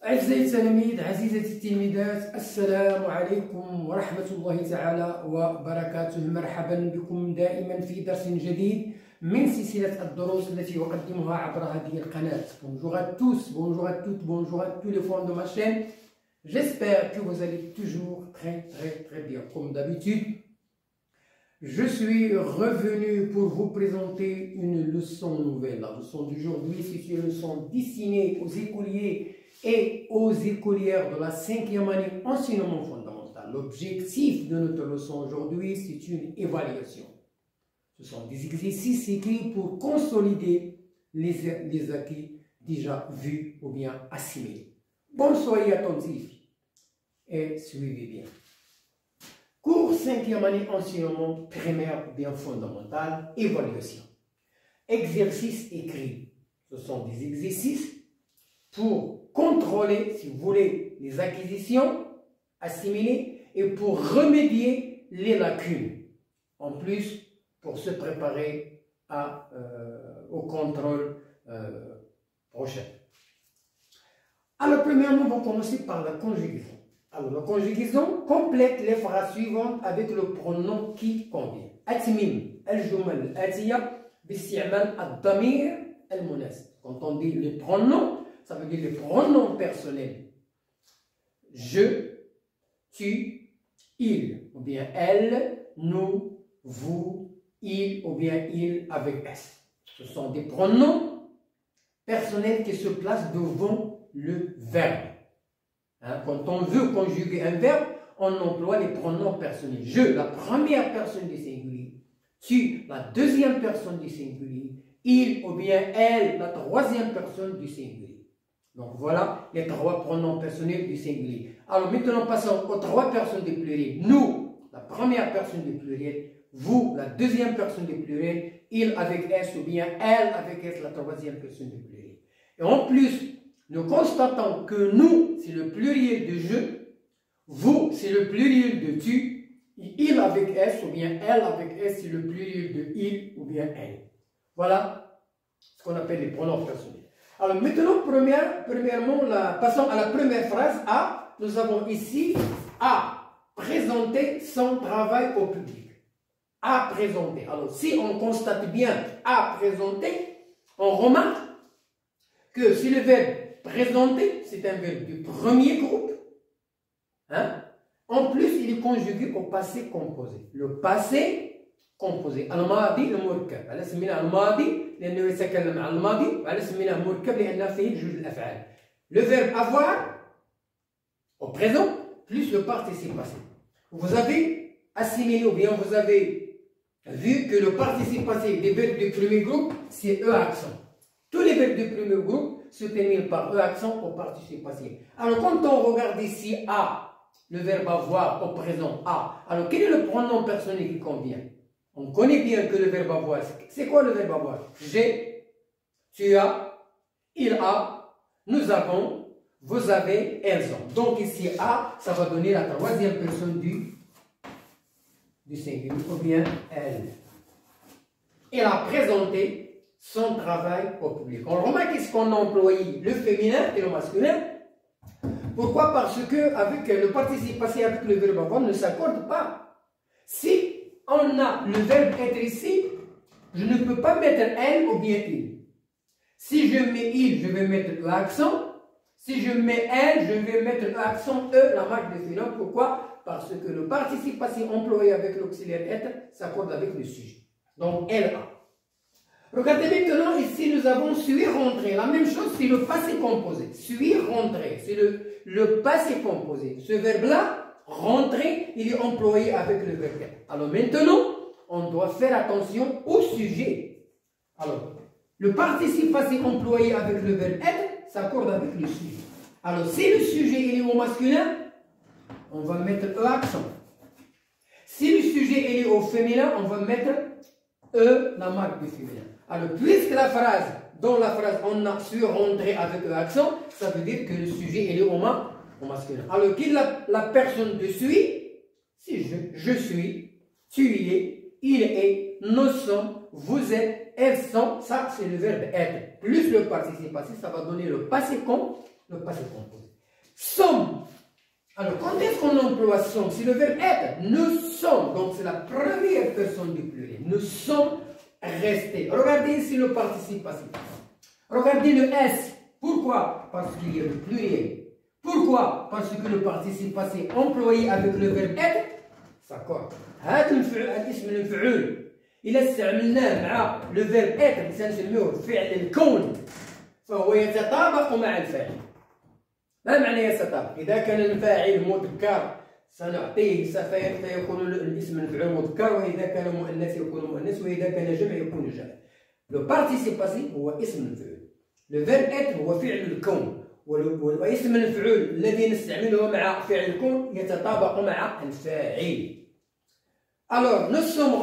أعزائي التلاميذ، عزيزتي التلميذات، السلام عليكم ورحمة الله تعالى وبركاته. مرحبا بكم دائما في درس جديد من سلسلة الدروس التي أقدمها عبر هذه القناة. Bonjour à tous, bonjour à toutes, bonjour à tous les fans de ma chaîne. J'espère que vous allez toujours très bien. Comme d'habitude, je suis revenu pour vous présenter une leçon nouvelle. La leçon d'aujourd'hui, c'est une leçon destinée aux écoliers et aux écolières de la 5e année enseignement fondamental. L'objectif de notre leçon aujourd'hui, c'est une évaluation. Ce sont des exercices écrits pour consolider les acquis déjà vus ou bien assimilés. Bon, soyez attentifs et suivez bien. Cours 5e année enseignement primaire bien fondamental, évaluation. Exercices écrits. Ce sont des exercices pour contrôler, si vous voulez, les acquisitions assimilées et pour remédier les lacunes. En plus, pour se préparer au contrôle prochain. Alors, premièrement, on va commencer par la conjugaison. Alors, la conjugaison complète les phrases suivantes avec le pronom qui convient. أتمم الجمل الآتية باستعمال الضمير المناسب. Quand on dit les pronoms, ça veut dire les pronoms personnels. Je, tu, il, ou bien elle, nous, vous, il, ou bien il avec S. Ce sont des pronoms personnels qui se placent devant le verbe. Hein, quand on veut conjuguer un verbe, on emploie les pronoms personnels. Je, la première personne du singulier. Tu, la deuxième personne du singulier. Il ou bien elle, la troisième personne du singulier. Donc voilà les trois pronoms personnels du singulier. Alors maintenant passons aux trois personnes du pluriel. Nous, la première personne du pluriel. Vous, la deuxième personne du pluriel. Il avec S ou bien elle avec S, la troisième personne du pluriel. Et en plus, nous constatons que nous, c'est le pluriel de je. Vous, c'est le pluriel de tu. Et il avec S ou bien elle avec S, c'est le pluriel de il ou bien elle. Voilà ce qu'on appelle les pronoms personnels. Alors maintenant, premièrement, passons à la première phrase A. Nous avons ici A, présenter son travail au public. A, présenter. Alors si on constate bien A, présenter, on remarque que si le verbe présenter, c'est un verbe du premier groupe, hein? En plus, il est conjugué au passé composé. Le passé composé. الماضي المركب. على سميناه الماضي لأنه يتكلم عن الماضي، وعلى سميناه مركب لأنه فيه جوج الأفعال. Le verbe avoir au présent plus le participe passé. Vous avez assimilé ou bien vous avez vu que le participe passé des verbes du premier groupe, c'est E accent. Tous les verbes du premier groupe se terminent par E accent au participe passé. Alors quand on regarde ici A, le verbe avoir au présent A, alors quel est le pronom personnel qui convient? On connaît bien que le verbe avoir, c'est quoi le verbe avoir? J'ai, tu as, il a, nous avons, vous avez, elles ont. Donc ici A, ça va donner la troisième personne du singulier, ou bien elle. Elle a présenté son travail au public. On remarque ici qu'on a employé le féminin et le masculin. Pourquoi? Parce que avec le participe passé avec le verbe avoir ne s'accorde pas. Si on a le verbe être ici, je ne peux pas mettre elle ou bien il. Si je mets il, je vais mettre l'accent. Si je mets elle, je vais mettre l'accent E, la marque de féminin. Pourquoi? Parce que le participe passé employé avec l'auxiliaire être s'accorde avec le sujet. Donc elle a. Regardez maintenant, ici nous avons suis rentré. La même chose, c'est le passé composé. Suis rentré, c'est le passé composé. Ce verbe-là, rentrer, il est employé avec le verbe être. Alors maintenant, on doit faire attention au sujet. Alors, le participe passé employé avec le verbe être s'accorde avec le sujet. Alors, si le sujet il est au masculin, on va mettre E accent. Si le sujet il est au féminin, on va mettre E, la marque du féminin. Alors, puisque la phrase, dans la phrase, on a su rentrer avec E accent, ça veut dire que le sujet il est au masculin. Alors, qui est la personne de suis? Si je suis, tu y es, il est, nous sommes, vous êtes, elles sont, ça c'est le verbe être. Plus le participe passé, ça va donner le passé composé. Sommes. Alors, quand est-ce qu'on emploie sommes? C'est le verbe être. Nous sommes. Donc, c'est la première personne du pluriel. Nous sommes restés. Regardez ici le participe passé. Regardez le S. Pourquoi? Parce qu'il y a le pluriel. Pourquoi? Parce que le participe passé employé avec le verbe être s'accorde. هذا الاسم المفعول إذا استعملناه مع لو فيرب être سنسميه فعل الكون فهو يتطابق مع الفاعل. ما معنى يتطابق؟ إذا كان الفاعل مذكر سنعطيه سيكون الاسم المفعول مذكر، وإذا كان مؤنث يكون مؤنث، وإذا كان جمع يكون جمع. لو participe passé هو اسم المفعول. لو فيرب être هو فعل الكون، واسم المفعول الذي نستعمله مع فعل الكون يتطابق مع الفاعل. Alors, nous sommes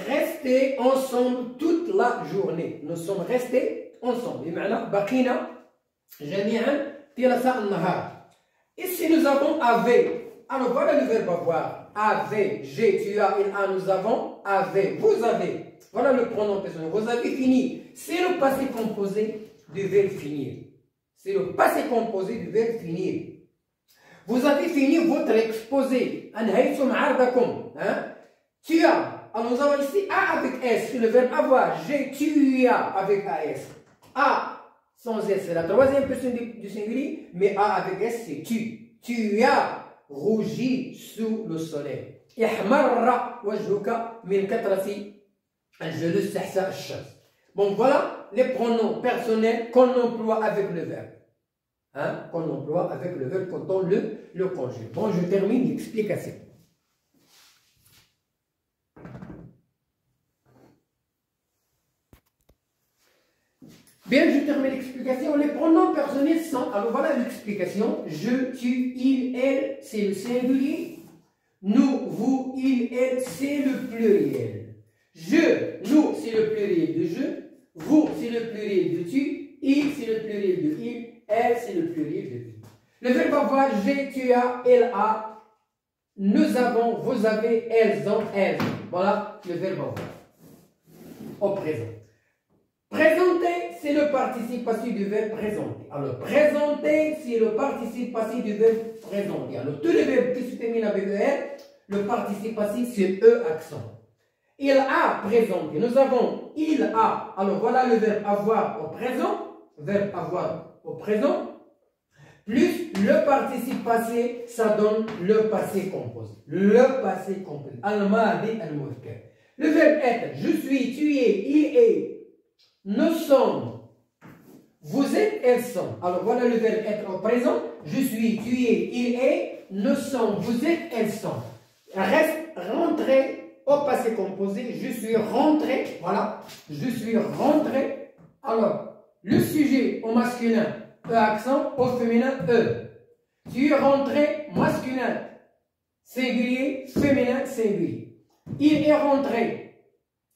restés ensemble toute la journée. Nous sommes restés ensemble. بمعنى بقينا جميعا طيلة النهار. Ici, nous avons avait. Alors, voilà le verbe avoir. Avait, j'ai, tu as, il a, nous avons, avait, vous avez. Voilà le pronom personnel. Vous avez fini. C'est le passé composé du verbe finir. C'est le passé composé du verbe finir. Vous avez fini votre exposé. أنهيتم عرضكم. Tu as. Alors nous avons ici A avec S. C'est le verbe avoir. J'ai, tu as avec AS. A sans S, c'est la troisième personne du singulier. Mais A avec S, c'est tu. Tu as rougi sous le soleil. احمر وجهك من كثرة الجلوس تحت الشمس. Bon, voilà les pronoms personnels qu'on emploie avec le verbe. Qu'on emploie avec le verbe quand on le conjugue. Bon, je termine l'explication. Bien, je termine l'explication. Les pronoms personnels sont... Alors voilà l'explication. Je, tu, il, elle, c'est le singulier. Nous, vous, il, elle, c'est le pluriel. Je, nous, c'est le pluriel de je. Vous, c'est le pluriel de tu. Il, c'est le pluriel de il. Elle, c'est le pluriel de tu. Le verbe avoir, j'ai, tu as, elle a. Nous avons, vous avez, elles ont, elles. Voilà le verbe avoir. Au présent. Présenter, c'est le participe passif du verbe présenter. Alors, présenter, c'est le participe passif du verbe présenter. Alors, tous les verbes qui se terminent avec ER, le participe passif, c'est E accent. Il a présenté. Nous avons il a. Alors, voilà le verbe avoir au présent. Verbe avoir au présent. Plus le participe passé, ça donne le passé composé. Le passé composé. Al-madi al-mudhkar. Le verbe être, je suis, tu es, il est. Nous sommes, vous êtes, elles sont. Alors voilà le verbe être au présent. Je suis, tu es, il est. Nous sommes, vous êtes, elles sont. Reste rentré au passé composé. Je suis rentré. Voilà. Je suis rentré. Alors, le sujet au masculin, E accent. Au féminin, E. Tu es rentré, masculin, singulier, féminin, singulier. Il est rentré.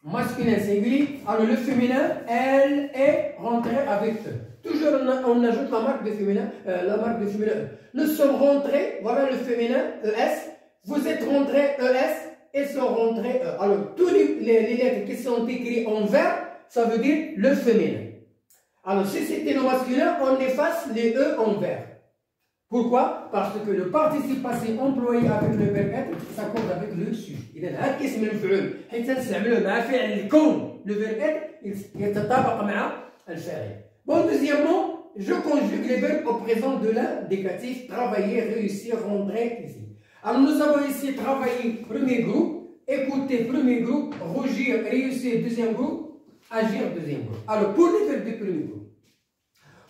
Masculin singulier, alors le féminin, elle est rentrée avec eux. Toujours on ajoute la marque de féminin, E. Nous sommes rentrés, voilà le féminin, ES. Vous êtes rentrés, ES. Elles sont rentrées, E. Alors, toutes les lettres qui sont écrites en verbe, ça veut dire le féminin. Alors, si c'était le masculin, on efface les E en verbe. Pourquoi? Parce que le participe passé employé avec le verbe être s'accorde avec le sujet. إذا هذا الاسم المفعول حيث نستعمله مع فعل الكون le verbe être يتطابق مع الفاعل. Bon, deuxièmement, je conjugue les verbes au présent de l'indicatif travailler, réussir, rentrer ici. Alors nous avons ici travailler, premier groupe, écouter, premier groupe, rougir, réussir, deuxième groupe, agir, deuxième groupe. Alors pour les verbes du premier groupe,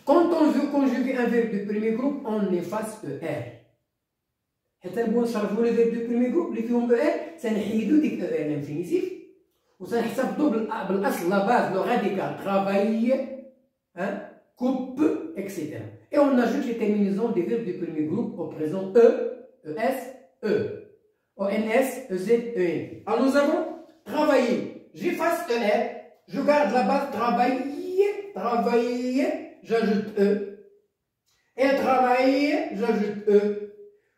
quand on veut conjuguer un verbe du premier groupe, on efface ER. حتى نبغوا نصرفوا لي فيرب دو بريمي جروب اللي فيهم ER سنحيدوا ديك ER الانفينيتيف وسنحسبوا بالاصل لا باز لو راديكال travailler, coupe, etc. Et on ajoute les terminaisons des verbes du premier groupe au présent E, ES, E, ONS, EZ, EN. Alors nous avons travailler. J'efface ER, je garde la base travailler, travailler. J'ajoute E. Elle travaille, j'ajoute E.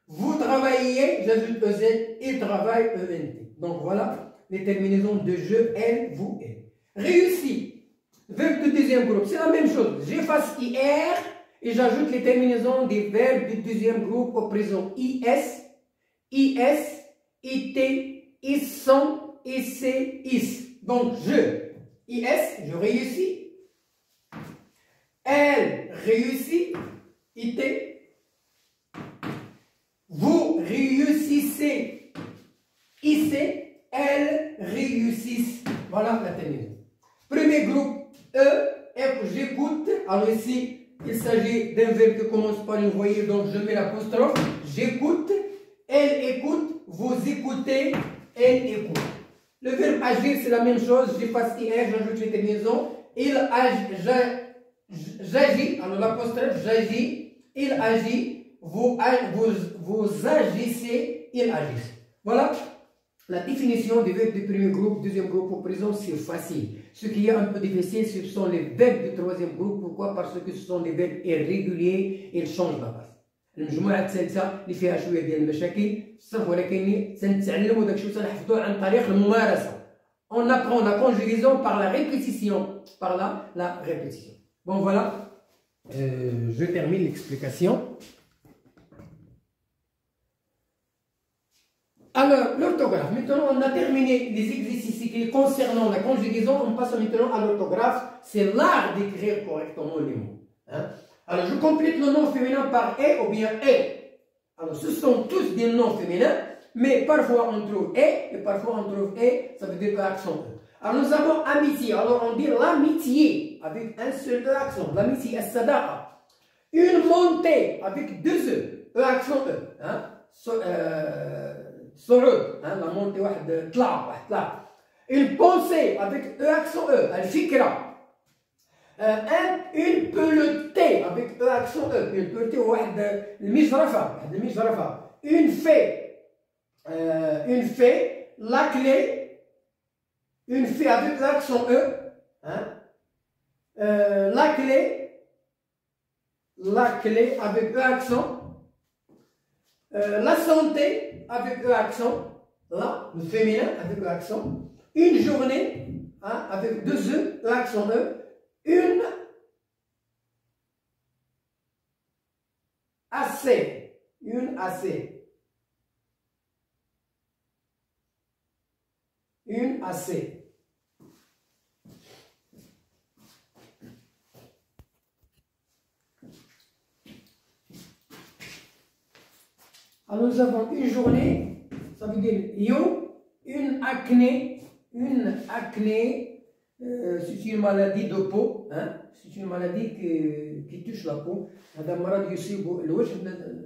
Vous travaillez, j'ajoute EZ. Il travaille, ENT. Donc voilà les terminaisons de je, elle, vous, elle. Réussi. Verbe de deuxième groupe, c'est la même chose. J'efface IR Et j'ajoute les terminaisons des verbes du deuxième groupe au présent. IS, IS, IT, ISSON, IC, IS. Donc, IS, je réussis. Elle réussit. IT. Vous réussissez. IC, elles réussissent. Voilà la terminaison. Premier groupe, j'écoute. Alors ici, il s'agit d'un verbe qui commence par une voyelle, donc je mets l'apostrophe. J'écoute, elle écoute, vous écoutez, elle écoute. Le verbe agir, c'est la même chose. J'efface IR, j'ajoute les terminaisons. J'agis, alors l'apostrophe, j'agis, il agit, vous agissez, il agisse. Voilà. La définition des verbes du premier groupe, deuxième groupe au présent, c'est facile. Ce qui est un peu difficile, ce sont les verbes du troisième groupe. Pourquoi? Parce que ce sont des verbes irréguliers, ils changent la base. المجموعة الثالثة اللي فيها شوية ديال المشاكل بصح ولكن سنتعلموا داك الشيء وسنحفظوه عن طريق الممارسة. On apprend la conjugaison par la répétition. Par la répétition. Bon voilà, je termine l'explication. Alors, l'orthographe. Maintenant, on a terminé les exercices concernant la conjugaison. On passe maintenant à l'orthographe. C'est l'art d'écrire correctement les mots. Hein? Alors, je complète le nom féminin par E ou bien E. Alors, ce sont tous des noms féminins, mais parfois on trouve E et parfois on trouve E, ça veut dire E accent E. Alors, nous avons amitié. Alors, on dit l'amitié avec un seul E accent. L'amitié, as-sadaqa. Une montée avec deux E, E accent E. Hein? صعود, hein, la montée واحد طلع. Une pensée avec E accent E, الفكرة. Une pelletée avec E accent E, une pelletée واحد المجرفة. Une fée, la clé, une fée avec E accent E, hein, la clé avec E accent. La santé avec E accent, là, le féminin avec E accent, une journée, hein, avec deux E, E accent E, une AC. Alors nous avons une journée, ça veut dire yo, une acné, c'est une maladie de peau, hein? C'est une maladie qui touche la peau. هذا مرض يصيب الوجه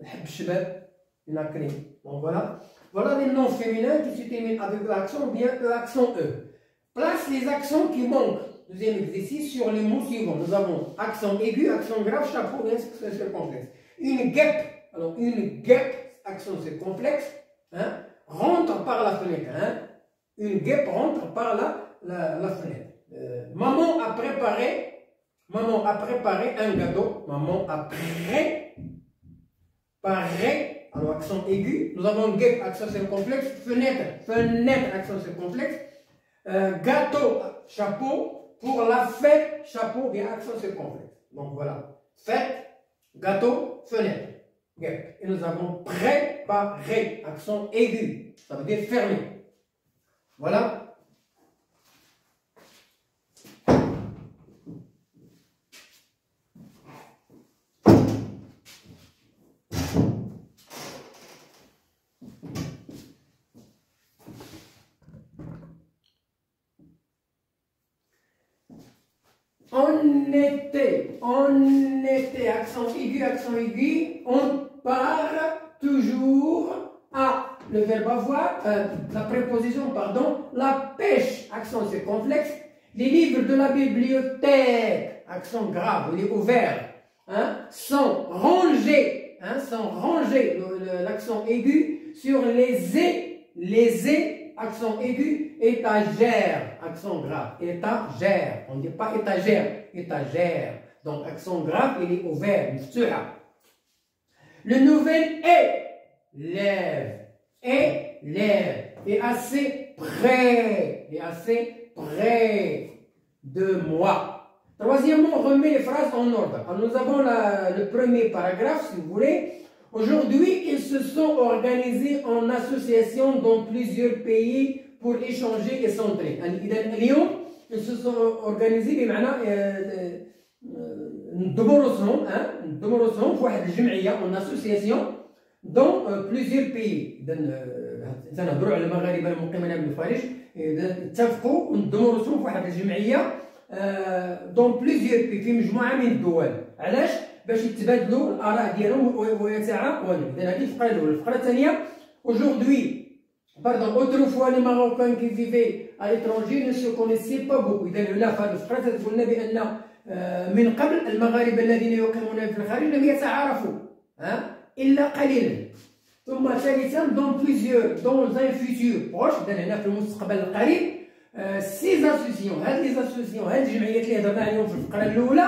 حب الشباب, une acné. Bon voilà. Voilà les noms féminins qui se terminent avec E accent ou bien E accent E. Place les accents qui manquent. Deuxième exercice sur les mots suivants. Nous avons accent aigu, accent grave, chapeau, bien circonflexe. Une guêpe. Alors une guêpe, accent circonflexe, hein, rentre par la fenêtre. Hein. Une guêpe rentre par la fenêtre. Maman a préparé un gâteau. Maman a préparé, alors accent aigu. Nous avons guêpe, accent circonflexe. Fenêtre, accent circonflexe. Gâteau, chapeau. Pour la fête, chapeau, bien accent circonflexe. Donc voilà. Fête, gâteau, fenêtre. Guêpe. Et nous avons préparé, accent aigu. Ça veut dire fermé. Voilà. On était, accent aigu, on part toujours à, le verbe avoir, la préposition, pardon, la pêche, accent circonflexe, les livres de la bibliothèque, accent grave, il est ouvert, hein, sont rangés, l'accent aigu, sur les accent aigu, étagère, accent grave, étagère, on ne dit pas étagère, étagère. Donc, accent grave, il est ouvert, miftuha. Le nouvel lève, est assez près de moi. Troisièmement, on remet les phrases en ordre. Alors, nous avons le premier paragraphe, si vous voulez. Aujourd'hui, ils se sont organisés en association dans plusieurs pays pour échanger et s'entraider. اليوم ils se sont organisés بمعنى ندبروا راسهم في واحد الجمعيه en association dans plusieurs pays. إذا نهضروا على المغاربه المقيمين بالخارج، اتفقوا وندبروا راسهم في واحد الجمعيه dans plusieurs pays، في مجموعه من الدول. علاش؟ باش يتبادلوا الاراء ديالهم ويتعاونوا. اذا هذه الفقره الاولى. الفقره الثانيه: aujourd'hui autrefois les Marocains qui vivaient à l'étranger ne se connaissaient pas beaucoup. اذا هنا في هذه الفقره قلنا بان من قبل المغاربه الذين يقيمون في الخارج لم يتعارفوا الا قليلا. ثم ثالثا dans un futur proche، اذا هنا في المستقبل القريب ces associations، هذه الجمعيات اللي هضرنا عليهم في الفقره الاولى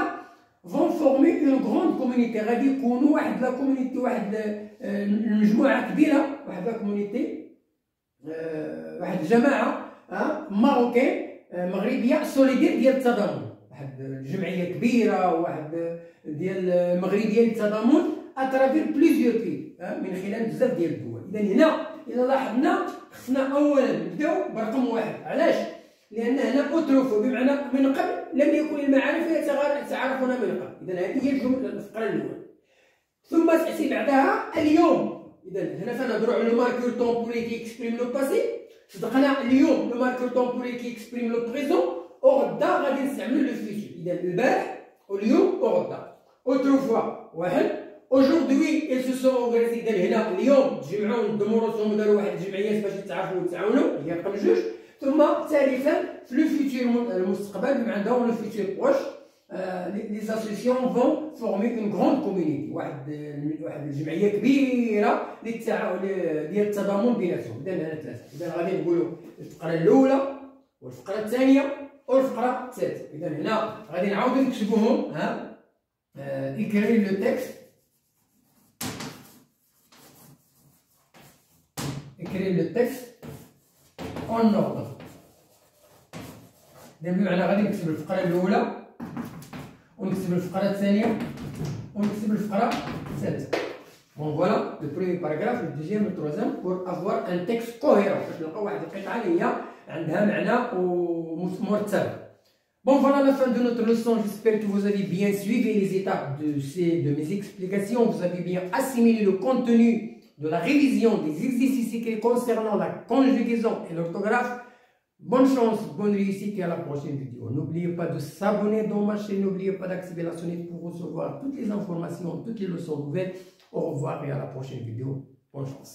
vont former une grande communauté. غادي يكونوا واحد لا كومونيتي، واحد المجموعه كبيره، واحد لا كومونيتي، واحد الجماعه ماروكان مغربيه سوليدير ديال التضامن، واحد الجمعيه كبيره، واحد ديال مغربيه للتضامن اترافير بليزيور بي، من خلال بزاف ديال الدول. اذا هنا اذا لاحظنا خصنا اولا نبداو برقم واحد. علاش؟ لان هنا اوتروفو بمعنى من قبل لم يكن المعارف يتعارفون من قبل. اذا هذه هي الجمله الفقره الاولى. ثم تاتي بعدها اليوم. اذا هنا سنهضروا على لو ماركور تومبوري كي اكسبريم لو باسي. صدقنا اليوم لو ماركور تومبوري كي اكسبريم لو بريزون، وغدا غادي نستعملوا لو فيتور. اذا البارح واليوم وغدا. اوتروفوا واحد، aujourd'hui ils se sont organisés. اذا هنا اليوم تجمعوا ندموا راسهم وداروا واحد الجمعيات باش يتعارفوا ويتعاونوا، هي رقم جوج. ثم ثالثا في لو فيتور المستقبل بمعنى دون لو فيتور بروش لي اسوسياسيون فون فورمي اون غروند كوميونيتي، واحد الجمعيه كبيره للتعاون ديال التضامن بيناتهم. اذا هنا ثلاثه. اذا غادي نقولوا الفقره الاولى والفقره الثانيه والفقره الثالثه. اذا هنا غادي نعاودوا نكتبوهم. écrire le texte، écrire le texte en ordre. بمعنى غادي نكتب الفقره الاولى ونكتب الفقره الثانيه ونكتب الفقره الثالثه. بون فوالا لو بريمي باراغراف، لو دوزيام، لو تروازيام، بور افوار ان تكست كوهيرون، باش نلقاو واحد القطعه اللي هي عندها معنى ومرتبه. Bon, voilà la fin de notre leçon. J'espère que vous avez bien suivi les étapes de mes explications. Vous avez bien assimilé le contenu de la révision des exercices écrits concernant la conjugaison et l'orthographe. Bonne chance, bonne réussite et à la prochaine vidéo. N'oubliez pas de s'abonner dans ma chaîne. N'oubliez pas d'activer la sonnette pour recevoir toutes les informations, toutes les leçons nouvelles. Au revoir et à la prochaine vidéo. Bonne chance.